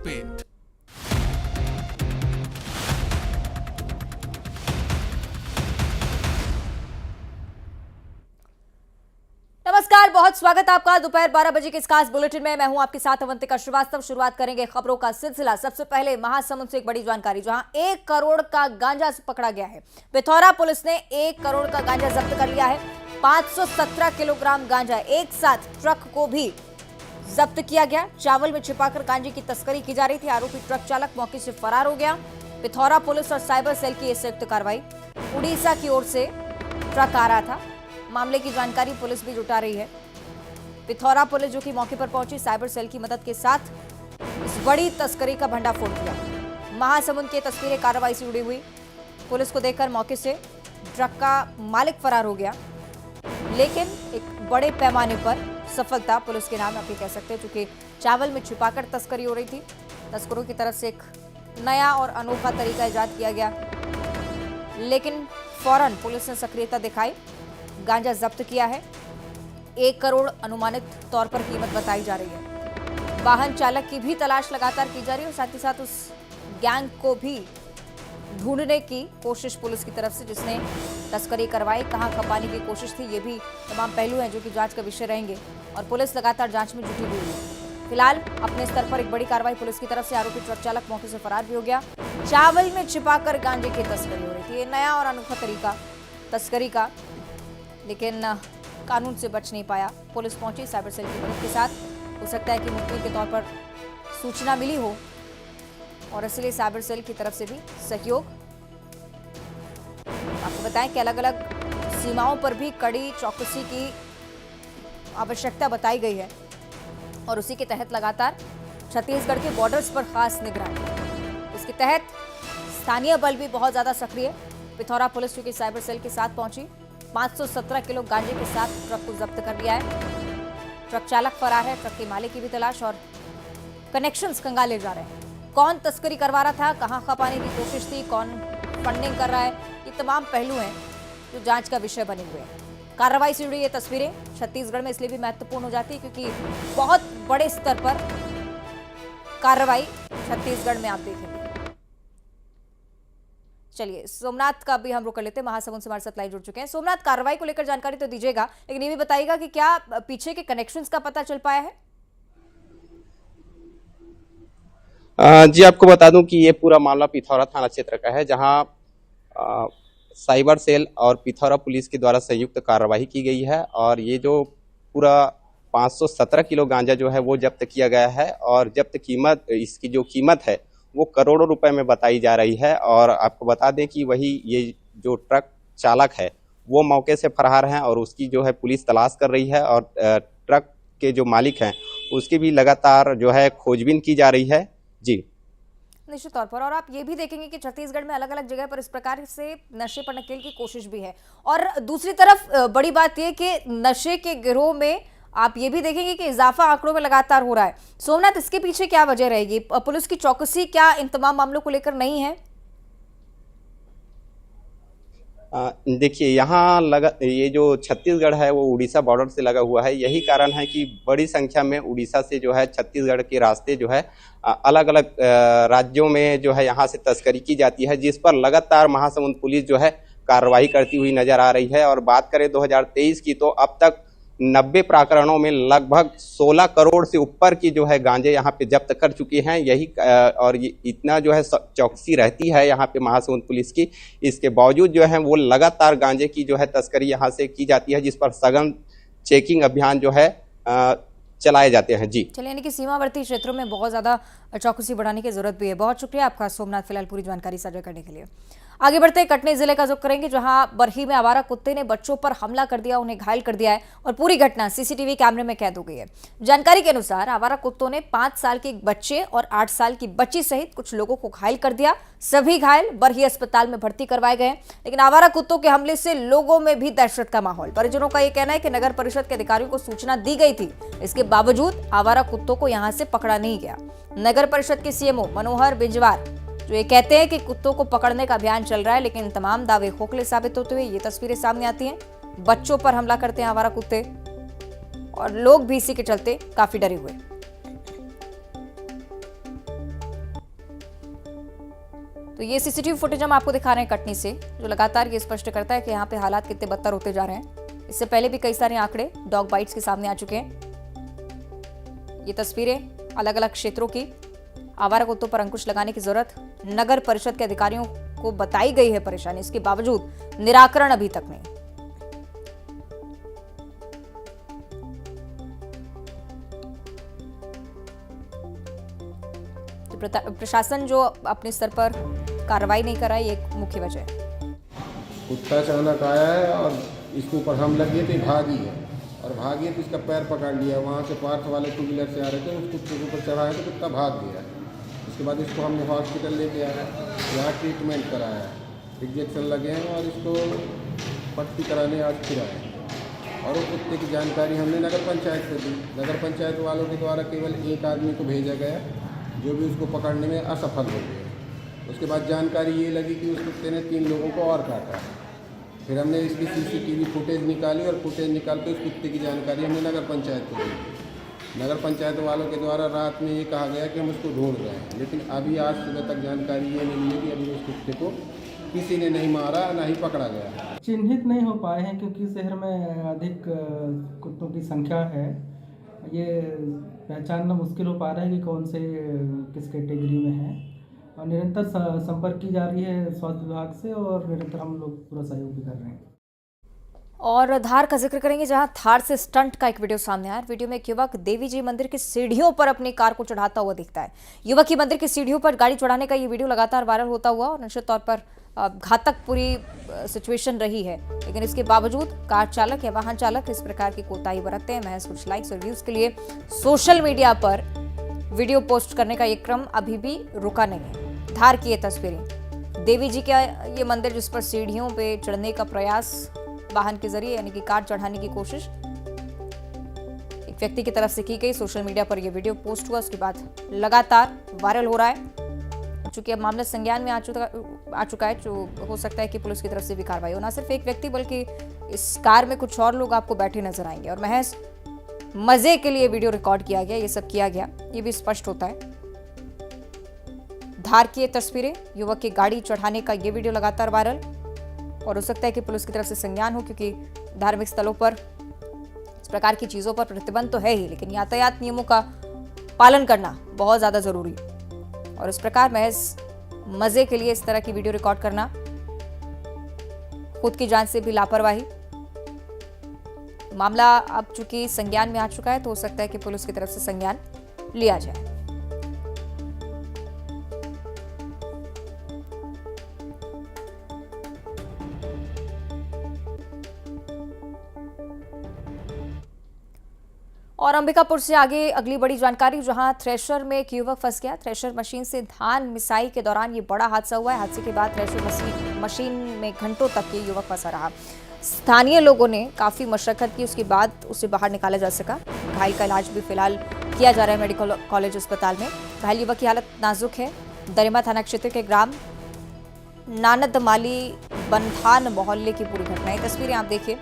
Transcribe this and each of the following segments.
पेट। नमस्कार, बहुत स्वागत आपका दोपहर 12 बजे के इस खास बुलेटिन में। मैं हूं आपके साथ अवंतिका श्रीवास्तव। शुरुआत करेंगे खबरों का सिलसिला। सबसे पहले महासमुंद से एक बड़ी जानकारी, जहां 1 करोड़ का गांजा पकड़ा गया है। पिथौरा पुलिस ने 1 करोड़ का गांजा जब्त कर लिया है। 517 किलोग्राम गांजा एक साथ ट्रक को भी जब्त किया गया। चावल में छिपाकर गांजे की तस्करी की जा रही थी। आरोपी ट्रक चालक मौके से फरार हो गया। पिथौरा पुलिस और साइबर सेल की संयुक्त कार्रवाई। उड़ीसा की ओर से ट्रक आ रहा था। मामले की जानकारी पुलिस भी जुटा रही है। पिथौरा पुलिस जो कि मौके पर पहुंची, साइबर सेल की मदद के साथ इस बड़ी तस्करी का भंडाफोड़ किया। महासमुंद की तस्वीरें कार्रवाई से जुड़ी हुई। पुलिस को देखकर मौके से ट्रक का मालिक फरार हो गया, लेकिन एक बड़े पैमाने पर सफलता पुलिस के नाम आप ये कह सकते हैं, क्योंकि चावल में छिपाकर तस्करी हो रही थी। तस्करों की तरफ से एक नया और अनोखा तरीका इजाद किया गया, लेकिन फौरन पुलिस ने सक्रियता दिखाई, गांजा जब्त किया है। 1 करोड़ अनुमानित तौर पर कीमत बताई जा रही है। वाहन चालक की भी तलाश लगातार की जा रही है और साथ ही साथ उस गैंग को भी ढूंढने की कोशिश पुलिस की तरफ से, जिसने तस्करी करवाई, कहां खपाने की कोशिश थी। ये भी तमाम पहलू हैं जो कि जांच का विषय रहेंगे और पुलिस लगातार जांच में जुटी हुई है। फिलहाल अपने स्तर पर एक बड़ी कार्रवाई पुलिस की तरफ से। आरोपी ट्रक चालक मौके से फरार भी हो गया। चावल में छिपाकर गांजे की तस्करी हो रही थी। ये नया और अनोखा तरीका तस्करी का, लेकिन कानून से बच नहीं पाया। पुलिस पहुंची साइबर सेल की मदद के साथ। हो सकता है कि मुखबिर के तौर पर सूचना मिली हो और इसलिए साइबर सेल की तरफ से भी सहयोग। आपको बताएं कि अलग अलग सीमाओं पर भी कड़ी चौकसी की आवश्यकता बताई गई है और उसी के तहत लगातार छत्तीसगढ़ के बॉर्डर्स पर खास निगरानी। इसके तहत स्थानीय बल भी बहुत ज्यादा सक्रिय। पिथौरा पुलिस चूंकि साइबर सेल के साथ पहुंची, 517 किलो गांजे के साथ ट्रक को जब्त कर लिया है। ट्रक चालक फरार है। ट्रक के मालिक की भी तलाश और कनेक्शंस खंगाले जा रहे हैं। कौन तस्करी करवा रहा था, कहां खपाने की कोशिश थी, कौन फंडिंग कर रहा है, ये तमाम पहलू हैं जो जांच का विषय बने हुए हैं। कार्रवाई से जुड़ी ये तस्वीरें छत्तीसगढ़ में इसलिए भी महत्वपूर्ण हो जाती है क्योंकि बहुत बड़े स्तर पर कार्रवाई छत्तीसगढ़ में आप देखेंगे। चलिए, सोमनाथ का भी हम रुक कर लेते हैं। महासमुंद से हमारे साथ लाइव जुड़ चुके हैं। सोमनाथ, कार्रवाई को लेकर जानकारी तो दीजिएगा, लेकिन ये भी बताइएगा कि क्या पीछे के कनेक्शंस का पता चल पाया है? जी, आपको बता दूं कि ये पूरा मामला पिथौरा थाना क्षेत्र का है, जहां साइबर सेल और पिथौरा पुलिस के द्वारा संयुक्त कार्रवाई की गई है और ये जो पूरा 517 किलो गांजा जो है वो जब्त किया गया है और जब्त कीमत, इसकी जो कीमत है वो करोड़ों रुपए में बताई जा रही है। और आपको बता दें कि वही ये जो ट्रक चालक है वो मौके से फरार है और उसकी जो है पुलिस तलाश कर रही है और ट्रक के जो मालिक हैं उसकी भी लगातार जो है खोजबीन की जा रही है। जी, निश्चित तौर पर। और आप ये भी देखेंगे कि छत्तीसगढ़ में अलग अलग जगह पर इस प्रकार से नशे पर नकेल की कोशिश भी है। और दूसरी तरफ बड़ी बात यह कि नशे के गिरोह में आप ये भी देखेंगे कि इजाफा आंकड़ों में लगातार हो रहा है। सोमनाथ, इसके पीछे क्या वजह रहेगी? पुलिस की चौकसी क्या इन तमाम मामलों को लेकर नहीं है? देखिए, यहाँ ये जो छत्तीसगढ़ है वो उड़ीसा बॉर्डर से लगा हुआ है। यही कारण है कि बड़ी संख्या में उड़ीसा से जो है छत्तीसगढ़ के रास्ते जो है अलग अलग राज्यों में जो है यहाँ से तस्करी की जाती है, जिस पर लगातार महासमुंद पुलिस जो है कार्रवाई करती हुई नजर आ रही है। और बात करें 2023 की, तो अब तक 90 प्रकरणों में लगभग 16 करोड़ से ऊपर की जो है गांजे यहाँ पे जब्त कर चुकी हैं। यही और ये इतना जो है चौकसी रहती है यहाँ पे महासमुंद पुलिस की, इसके बावजूद जो है वो लगातार गांजे की जो है तस्करी यहाँ से की जाती है, जिस पर सघन चेकिंग अभियान जो है चलाए जाते हैं। जी, चलिए, यानी कि सीमावर्ती क्षेत्रों में बहुत ज्यादा चौकसी बढ़ाने की जरूरत भी है। बहुत शुक्रिया आपका सोमनाथ, फिलहाल पूरी जानकारी साझा करने के लिए। आगे बढ़ते कटनी जिले का जिक्र करेंगे, जहां बरही में आवारा कुत्ते ने बच्चों पर हमला कर दिया, उन्हें घायल कर दिया है और पूरी घटना सीसीटीवी कैमरे में कैद हो गई है। जानकारी के अनुसार आवारा कुत्तों ने 5 साल के एक बच्चे और 8 साल की बच्ची सहित कुछ लोगों को घायल कर दिया। सभी घायल बरही अस्पताल में भर्ती करवाए गए। लेकिन आवारा कुत्तों के हमले से लोगों में भी दहशत का माहौल। परिजनों का यह कहना है कि नगर परिषद के अधिकारियों को सूचना दी गई थी, इसके बावजूद आवारा कुत्तों को यहां से पकड़ा नहीं गया। नगर परिषद के सीएमओ मनोहर बिंजवार जो ये कहते हैं कि कुत्तों को पकड़ने का अभियान चल रहा है, लेकिन तमाम दावे खोखले साबित होते हुए ये तस्वीरें सामने आती हैं। बच्चों पर हमला करते हैं आवारा कुत्ते और लोग भी इसी के चलते काफी डरे हुए। तो ये सीसीटीवी फुटेज हम आपको दिखा रहे हैं कटनी से, जो लगातार ये स्पष्ट करता है कि यहाँ पे हालात कितने बदतर होते जा रहे हैं। इससे पहले भी कई सारे आंकड़े डॉग बाइट्स के सामने आ चुके हैं। ये तस्वीरें अलग अलग क्षेत्रों की। आवारा कुत्तों पर अंकुश लगाने की जरूरत नगर परिषद के अधिकारियों को बताई गई है परेशानी, इसके बावजूद निराकरण अभी तक नहीं। प्रशासन जो अपने स्तर पर कार्रवाई नहीं कर रहा है, ये एक मुख्य वजह है। कुत्ता अचानक आया है और इसके ऊपर हम लग गए थे, भागी है और भागी है तो इसका पैर पकड़ लिया। वहाँ से पार्थ वाले 2 व्हीलर से आ रहे थे, उस कुत्ते के ऊपर चढ़ाया तो कुत्ता भाग गया। उसके बाद इसको हमने हॉस्पिटल लेके आया, यहाँ ट्रीटमेंट कराया, इंजेक्शन लगे हैं और इसको पट्टी कराने आज फिर आए। और वो कुत्ते की जानकारी हमने नगर पंचायत को दी। नगर पंचायत वालों के द्वारा केवल एक आदमी को भेजा गया, जो भी उसको पकड़ने में असफल हो गए। उसके बाद जानकारी ये लगी कि उस कुत्ते ने 3 लोगों को और काटा। फिर हमने इसकी सीसीटीवी फुटेज निकाली और फुटेज निकाल के उस कुत्ते की जानकारी हमने नगर पंचायत को दी। नगर पंचायत वालों के द्वारा रात में ये कहा गया कि हम उसको ढूंढ रहे हैं, लेकिन अभी आज सुबह तक जानकारी ये नहीं मिली कि अभी उस कुत्ते को किसी ने नहीं मारा, ना ही पकड़ा गया। चिन्हित नहीं हो पाए हैं क्योंकि शहर में अधिक कुत्तों की संख्या है। ये पहचानना मुश्किल हो पा रहा है कि कौन से किस कैटेगरी में है, और निरंतर संपर्क की जा रही है स्वास्थ्य विभाग से और निरंतर हम लोग पूरा सहयोग भी कर रहे हैं। और धार का जिक्र करेंगे, जहां थार से स्टंट का एक वीडियो सामने आया। वीडियो में एक युवक देवी जी मंदिर की सीढ़ियों पर अपनी कार को चढ़ाता हुआ दिखता है। युवक की मंदिर की सीढ़ियों पर गाड़ी चढ़ाने का ये वीडियो लगातार वायरल होता हुआ और निश्चित तौर पर घातक पूरी सिचुएशन रही है, लेकिन इसके बावजूद कार चालक या वाहन चालक इस प्रकार की कोताही बरतते हैं। महज कुछ लाइक्स और व्यूज के लिए सोशल मीडिया पर वीडियो पोस्ट करने का ये क्रम अभी भी रुका नहीं है। धार की ये तस्वीरें, देवी जी का ये मंदिर जिस पर सीढ़ियों पे चढ़ने का प्रयास वाहन के जरिए यानी कि कार चढ़ाने की कोशिश एक व्यक्ति की तरफ से की गई। सोशल मीडिया पर यह वीडियो पोस्ट हुआ, उसके बाद लगातार वायरल हो रहा है। चूंकि अब मामला संज्ञान में आ चुका है, जो हो सकता है कि पुलिस की तरफ से भी कार्रवाई हो। ना सिर्फ एक व्यक्ति बल्कि इस कार में कुछ और लोग आपको बैठे नजर आएंगे और महज मजे के लिए वीडियो रिकॉर्ड किया गया, ये सब किया गया, ये भी स्पष्ट होता है। धार की ये तस्वीरें, युवक की गाड़ी चढ़ाने का ये वीडियो लगातार वायरल, और हो सकता है कि पुलिस की तरफ से संज्ञान हो, क्योंकि धार्मिक स्थलों पर इस प्रकार की चीजों पर प्रतिबंध तो है ही, लेकिन यातायात नियमों का पालन करना बहुत ज्यादा जरूरी है। और इस प्रकार महज मजे के लिए इस तरह की वीडियो रिकॉर्ड करना, खुद की जान से भी लापरवाही। मामला अब चूंकि संज्ञान में आ चुका है, तो हो सकता है कि पुलिस की तरफ से संज्ञान लिया जाए। और अंबिकापुर से आगे अगली बड़ी जानकारी, जहां थ्रेशर में एक युवक फंस गया। थ्रेशर मशीन से धान मिसाई के दौरान ये बड़ा हादसा हुआ है। हादसे के बाद थ्रेशर मशीन में घंटों तक ये युवक फंसा रहा। स्थानीय लोगों ने काफी मशक्कत की, उसके बाद उसे बाहर निकाला जा सका। घायल का इलाज भी फिलहाल किया जा रहा है मेडिकल कॉलेज अस्पताल में। घायल युवक की हालत नाजुक है। दरिमा थाना क्षेत्र के ग्राम नानदमाली बनथान मोहल्ले की पूरी घटना है। तस्वीरें आप देखिए।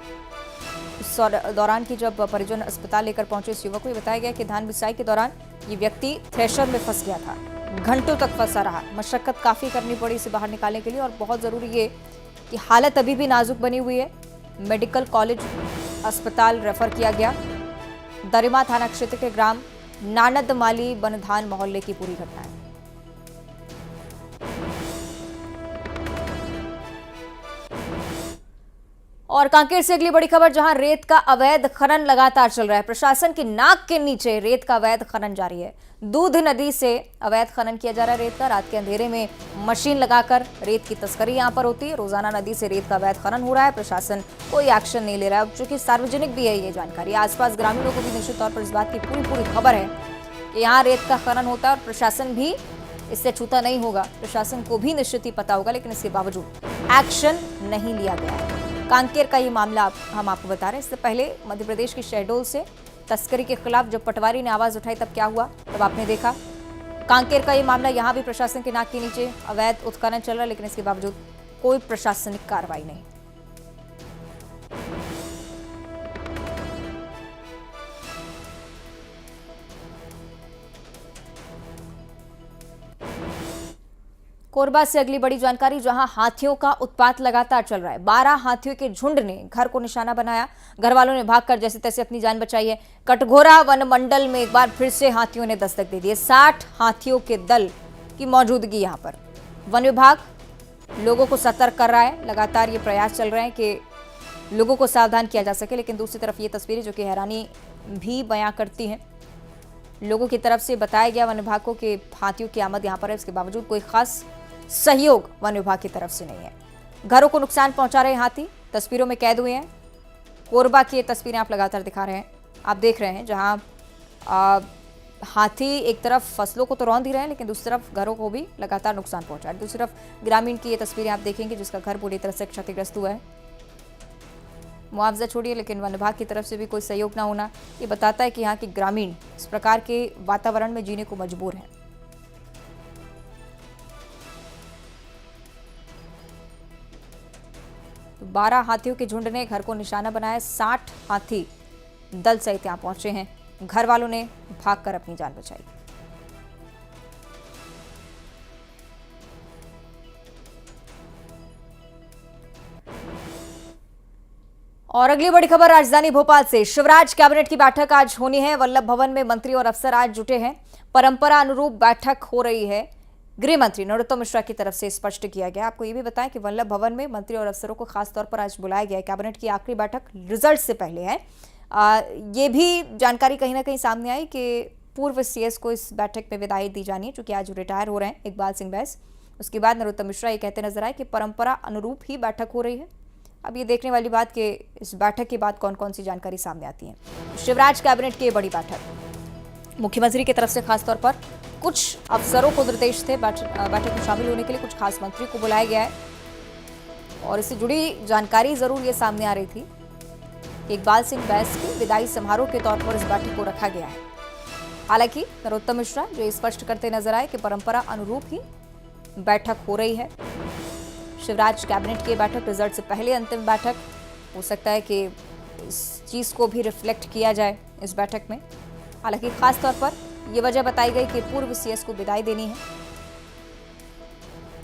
इस दौरान की जब परिजन अस्पताल लेकर पहुंचे इस युवक को, ये बताया गया कि धान बिसाई के दौरान ये व्यक्ति थ्रेशर में फंस गया था। घंटों तक फंसा रहा। मशक्कत काफी करनी पड़ी इसे बाहर निकालने के लिए, और बहुत जरूरी ये कि हालत अभी भी नाजुक बनी हुई है। मेडिकल कॉलेज अस्पताल रेफर किया गया। दरिमा थाना क्षेत्र के ग्राम नानदमाली बनधान मोहल्ले की पूरी घटना है। और कांकेर से अगली बड़ी खबर, जहां रेत का अवैध खनन लगातार चल रहा है। प्रशासन की नाक के नीचे रेत का अवैध खनन जारी है। दूध नदी से अवैध खनन किया जा रहा है रेत का। रात के अंधेरे में मशीन लगाकर रेत की तस्करी यहां पर होती है। रोजाना नदी से रेत का अवैध खनन हो रहा है। प्रशासन कोई एक्शन नहीं ले रहा है, चूंकि सार्वजनिक भी है ये जानकारी। आसपास ग्रामीणों को भी निश्चित तौर पर इस बात की पूरी खबर है कि यहाँ रेत का खनन होता है और प्रशासन भी इससे छूता नहीं होगा। प्रशासन को भी निश्चित ही पता होगा, लेकिन इसके बावजूद एक्शन नहीं लिया गया है। कांकेर का ये मामला हम आपको बता रहे हैं। इससे पहले मध्य प्रदेश की शहडोल से तस्करी के खिलाफ जब पटवारी ने आवाज उठाई, तब क्या हुआ, तब आपने देखा। कांकेर का ये मामला, यहाँ भी प्रशासन के नाक के नीचे अवैध उत्खनन चल रहा है, लेकिन इसके बावजूद कोई प्रशासनिक कार्रवाई नहीं। कोरबा से अगली बड़ी जानकारी, जहां हाथियों का उत्पात लगातार चल रहा है। 12 हाथियों के झुंड ने घर को निशाना बनाया। घर वालों ने भागकर जैसे तैसे अपनी जान बचाई है। कटघोरा वन मंडल में एक बार फिर से हाथियों ने दस्तक दे दी है। 60 हाथियों के दल की मौजूदगी यहां पर। वन विभाग लोगों को सतर्क कर रहा है। लगातार ये प्रयास चल रहे हैं कि लोगों को सावधान किया जा सके, लेकिन दूसरी तरफ ये तस्वीरें जो कि हैरानी भी बयां करती हैं। लोगों की तरफ से बताया गया वन विभाग को कि हाथियों की आमद यहां पर है, इसके बावजूद कोई खास सहयोग वन विभाग की तरफ से नहीं है। घरों को नुकसान पहुंचा रहे हाथी तस्वीरों में कैद हुए हैं। कोरबा की ये तस्वीरें आप लगातार दिखा रहे हैं, आप देख रहे हैं, जहां हाथी एक तरफ फसलों को तो रौंद ही रहे हैं, लेकिन दूसरी तरफ घरों को भी लगातार नुकसान पहुंचा है। दूसरी तरफ ग्रामीण की ये तस्वीरें आप देखेंगे जिसका घर पूरी तरह से क्षतिग्रस्त हुआ है। मुआवजा छोड़िए, लेकिन वन विभाग की तरफ से भी कोई सहयोग ना होना ये बताता है कि यहाँ के ग्रामीण इस प्रकार के वातावरण में जीने को मजबूर हैं। तो 12 हाथियों के झुंड ने घर को निशाना बनाया। 60 हाथी दल सहित यहाँ पहुंचे हैं। घर वालों ने भागकर अपनी जान बचाई। और अगली बड़ी खबर राजधानी भोपाल से। शिवराज कैबिनेट की बैठक आज होनी है। वल्लभ भवन में मंत्री और अफसर आज जुटे हैं। परंपरा अनुरूप बैठक हो रही है। गृह मंत्री नरोत्तम मिश्रा की तरफ से स्पष्ट किया गया। आपको ये भी बताएं कि वल्लभ भवन में मंत्री और अफसरों को खास तौर पर आज बुलाया गया है। कैबिनेट की आखिरी बैठक रिजल्ट से पहले है। ये भी जानकारी कहीं ना कहीं सामने आई कि पूर्व सीएस को इस बैठक में विदाई दी जानी है, चूंकि आज रिटायर हो रहे हैं इकबाल सिंह बैस। उसके बाद नरोत्तम मिश्रा ये कहते नजर आए कि परंपरा अनुरूप ही बैठक हो रही है। अब ये देखने वाली बात कि इस बैठक के बाद कौन कौन सी जानकारी सामने आती है। शिवराज कैबिनेट की बड़ी बैठक, मुख्यमंत्री की तरफ से खास तौर पर कुछ अफसरों को निर्देश थे बैठक में शामिल होने के लिए। कुछ खास मंत्री को बुलाया गया है और इससे जुड़ी जानकारी जरूर ये सामने आ रही थी कि इकबाल सिंह बैस की विदाई समारोह के तौर पर इस बैठक को रखा गया है। हालांकि नरोत्तम मिश्रा जो स्पष्ट करते नजर आए कि परंपरा अनुरूप ही बैठक हो रही है। शिवराज कैबिनेट की बैठक रिजल्ट से पहले अंतिम बैठक हो सकता है कि इस चीज को भी रिफ्लेक्ट किया जाए इस बैठक में। हालांकि खास तौर पर यह वजह बताई गई कि पूर्व सीएस को विदाई देनी है।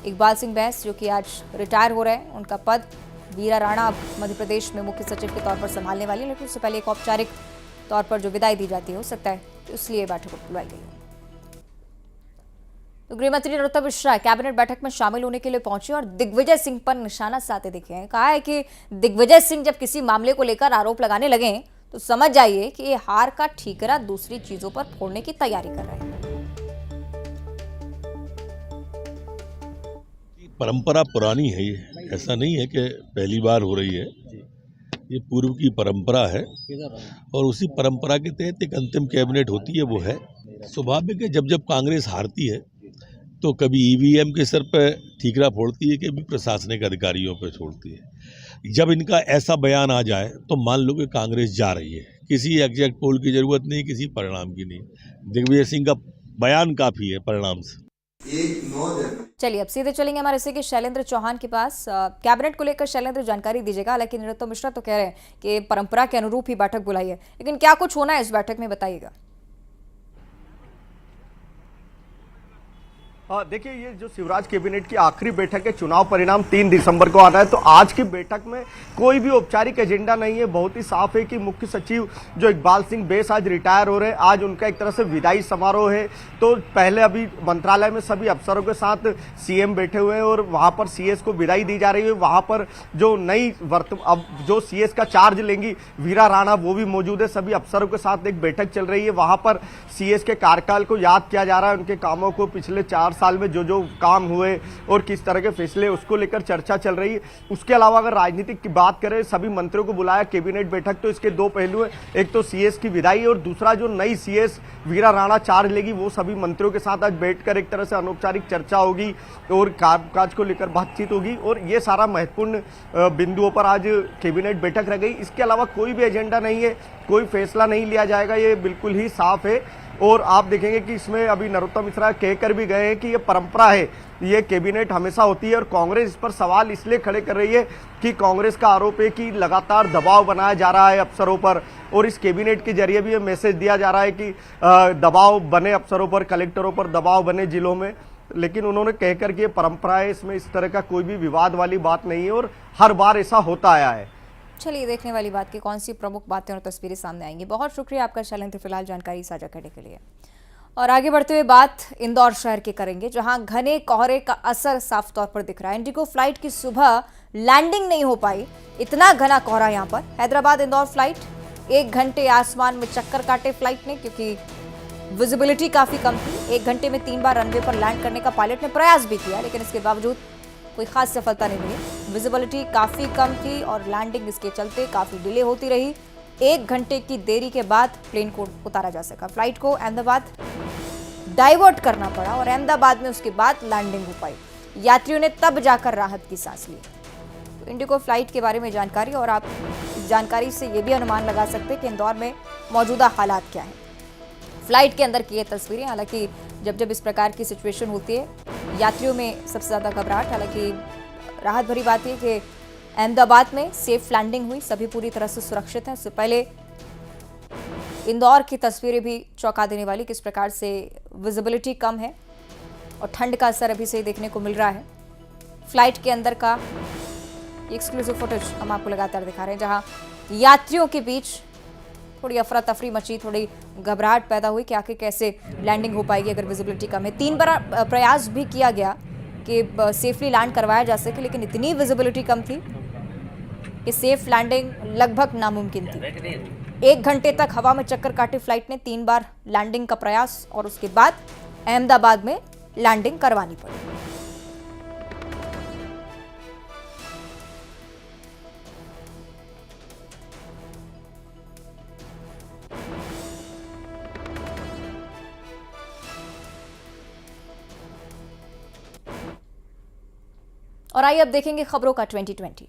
इकबाल सिंह बैस जो कि आज रिटायर हो रहे हैं, उनका पद वीरा राणा अब मध्य प्रदेश में मुख्य सचिव के तौर पर संभालने वाली है, लेकिन उससे पहले एक औपचारिक तौर पर जो विदाई दी जाती है हो सकता है इसलिए बैठक बुलाई गई है। तो गृहमंत्री नरोत्तम मिश्रा कैबिनेट बैठक में शामिल होने के लिए पहुंचे और दिग्विजय सिंह पर निशाना साधते दिखे हैं। कहा है कि दिग्विजय सिंह जब किसी मामले को लेकर आरोप लगाने लगे तो समझ जाइए कि ये हार का ठीकरा दूसरी चीजों पर फोड़ने की तैयारी कर रहे हैं। परंपरा पुरानी है, ये ऐसा नहीं है कि पहली बार हो रही है। ये पूर्व की परंपरा है और उसी परंपरा के तहत एक अंतिम कैबिनेट होती है। वो है स्वाभाविक है, जब जब कांग्रेस हारती है तो कभी ईवीएम के सर पर ठीकरा फोड़ती है, कभी प्रशासनिक अधिकारियों पर छोड़ती है। जब इनका ऐसा बयान आ जाए तो मान लो कि कांग्रेस जा रही है। किसी एग्जैक्ट पोल की जरूरत नहीं, किसी परिणाम की नहीं। दिग्विजय सिंह का बयान काफी है परिणाम से। चलिए अब सीधे चलेंगे हमारे से कि शैलेंद्र चौहान के पास। कैबिनेट को लेकर शैलेंद्र जानकारी दीजिएगा। हालांकि नरोत्तम मिश्रा तो कह रहे हैं कि परंपरा के अनुरूप ही बैठक बुलाई है, लेकिन क्या कुछ होना है इस बैठक में, बताइएगा। देखिए, ये जो शिवराज कैबिनेट की आखिरी बैठक है, चुनाव परिणाम 3 दिसंबर को आना है, तो आज की बैठक में कोई भी औपचारिक एजेंडा नहीं है। बहुत ही साफ है कि मुख्य सचिव जो इकबाल सिंह बैस आज रिटायर हो रहे हैं, आज उनका एक तरह से विदाई समारोह है। तो पहले अभी मंत्रालय में सभी अफसरों के साथ सीएम बैठे हुए हैं और वहां पर सीएस को विदाई दी जा रही है। वहां पर जो नई अब जो सीएस का चार्ज लेंगी वीरा राणा, वो भी मौजूद है। सभी अफसरों के साथ एक बैठक चल रही है। वहां पर सीएस के कार्यकाल को याद किया जा रहा है, उनके कामों को, पिछले 4 साल में जो जो काम हुए और किस तरह के फैसले, उसको लेकर चर्चा चल रही है। उसके अलावा अगर राजनीतिक की बात करें, सभी मंत्रियों को बुलाया कैबिनेट बैठक, तो इसके 2 पहलू हैं। एक तो सीएस की विदाई और दूसरा जो नई सीएस वीरा राणा चार्ज लेगी, वो सभी मंत्रियों के साथ आज बैठकर एक तरह से अनौपचारिक चर्चा होगी और कामकाज को लेकर बातचीत होगी। और ये सारा महत्वपूर्ण बिंदुओं पर आज कैबिनेट बैठक रह गई। इसके अलावा कोई भी एजेंडा नहीं है, कोई फैसला नहीं लिया जाएगा, ये बिल्कुल ही साफ है। और आप देखेंगे कि इसमें अभी नरोत्तम मिश्रा कहकर भी गए हैं कि ये परंपरा है, ये कैबिनेट हमेशा होती है। और कांग्रेस इस पर सवाल इसलिए खड़े कर रही है कि कांग्रेस का आरोप है कि लगातार दबाव बनाया जा रहा है अफसरों पर, और इस कैबिनेट के जरिए भी ये मैसेज दिया जा रहा है कि दबाव बने अफसरों पर, कलेक्टरों पर दबाव बने जिलों में। लेकिन उन्होंने कहकर कि ये परंपरा है, इसमें इस तरह का कोई भी विवाद वाली बात नहीं है और हर बार ऐसा होता आया है। चलिए देखने वाली बात की कौन सी प्रमुख बातें और तस्वीरें सामने आएंगी। बहुत शुक्रिया आपका शैलेंद्र, फिलहाल जानकारी साझा करने के लिए। और आगे बढ़ते हुए बात इंदौर शहर की करेंगे, जहां घने कोहरे का असर साफ तौर पर दिख रहा है। इंडिगो फ्लाइट की सुबह लैंडिंग नहीं हो पाई, इतना घना कोहरा यहां पर। हैदराबाद इंदौर फ्लाइट 1 घंटे आसमान में चक्कर काटे फ्लाइट ने, क्योंकि विजिबिलिटी काफी कम थी। 1 घंटे में 3 बार रनवे पर लैंड करने का पायलट ने प्रयास भी किया, लेकिन इसके बावजूद कोई खास सफलता नहीं मिली। विजिबिलिटी काफी कम थी और लैंडिंग इसके चलते काफी डिले होती रही। 1 घंटे की देरी के बाद प्लेन को उतारा जा सका। फ्लाइट को अहमदाबाद डाइवर्ट करना पड़ा और अहमदाबाद में उसके बाद लैंडिंग हो पाई। यात्रियों ने तब जाकर राहत की सांस ली। तो इंडिगो फ्लाइट के बारे में जानकारी, और आप इस जानकारी से ये भी अनुमान लगा सकते हैं कि इंदौर में मौजूदा हालात क्या हैं। फ्लाइट के अंदर की ये तस्वीरें, हालांकि जब इस प्रकार की सिचुएशन होती है यात्रियों में सबसे ज़्यादा घबराहट। हालांकि राहत भरी बात है कि अहमदाबाद में सेफ लैंडिंग हुई, सभी पूरी तरह से सुरक्षित हैं। इससे पहले इंदौर की तस्वीरें भी चौंका देने वाली, किस प्रकार से विजिबिलिटी कम है और ठंड का असर अभी से देखने को मिल रहा है। फ्लाइट के अंदर का एक्सक्लूसिव फुटेज हम आपको लगातार दिखा रहे हैं, जहां यात्रियों के बीच थोड़ी अफरा तफरी मची, थोड़ी घबराहट पैदा हुई कि आखिर कैसे लैंडिंग हो पाएगी अगर विजिबिलिटी कम है। 3 बार प्रयास भी किया गया कि सेफली लैंड करवाया जा सके, लेकिन इतनी विजिबिलिटी कम थी कि सेफ लैंडिंग लगभग नामुमकिन थी। 1 घंटे तक हवा में चक्कर काटे फ्लाइट ने 3 बार लैंडिंग का प्रयास और उसके बाद अहमदाबाद में लैंडिंग करवानी पड़ी। और आइए अब देखेंगे खबरों का 2020।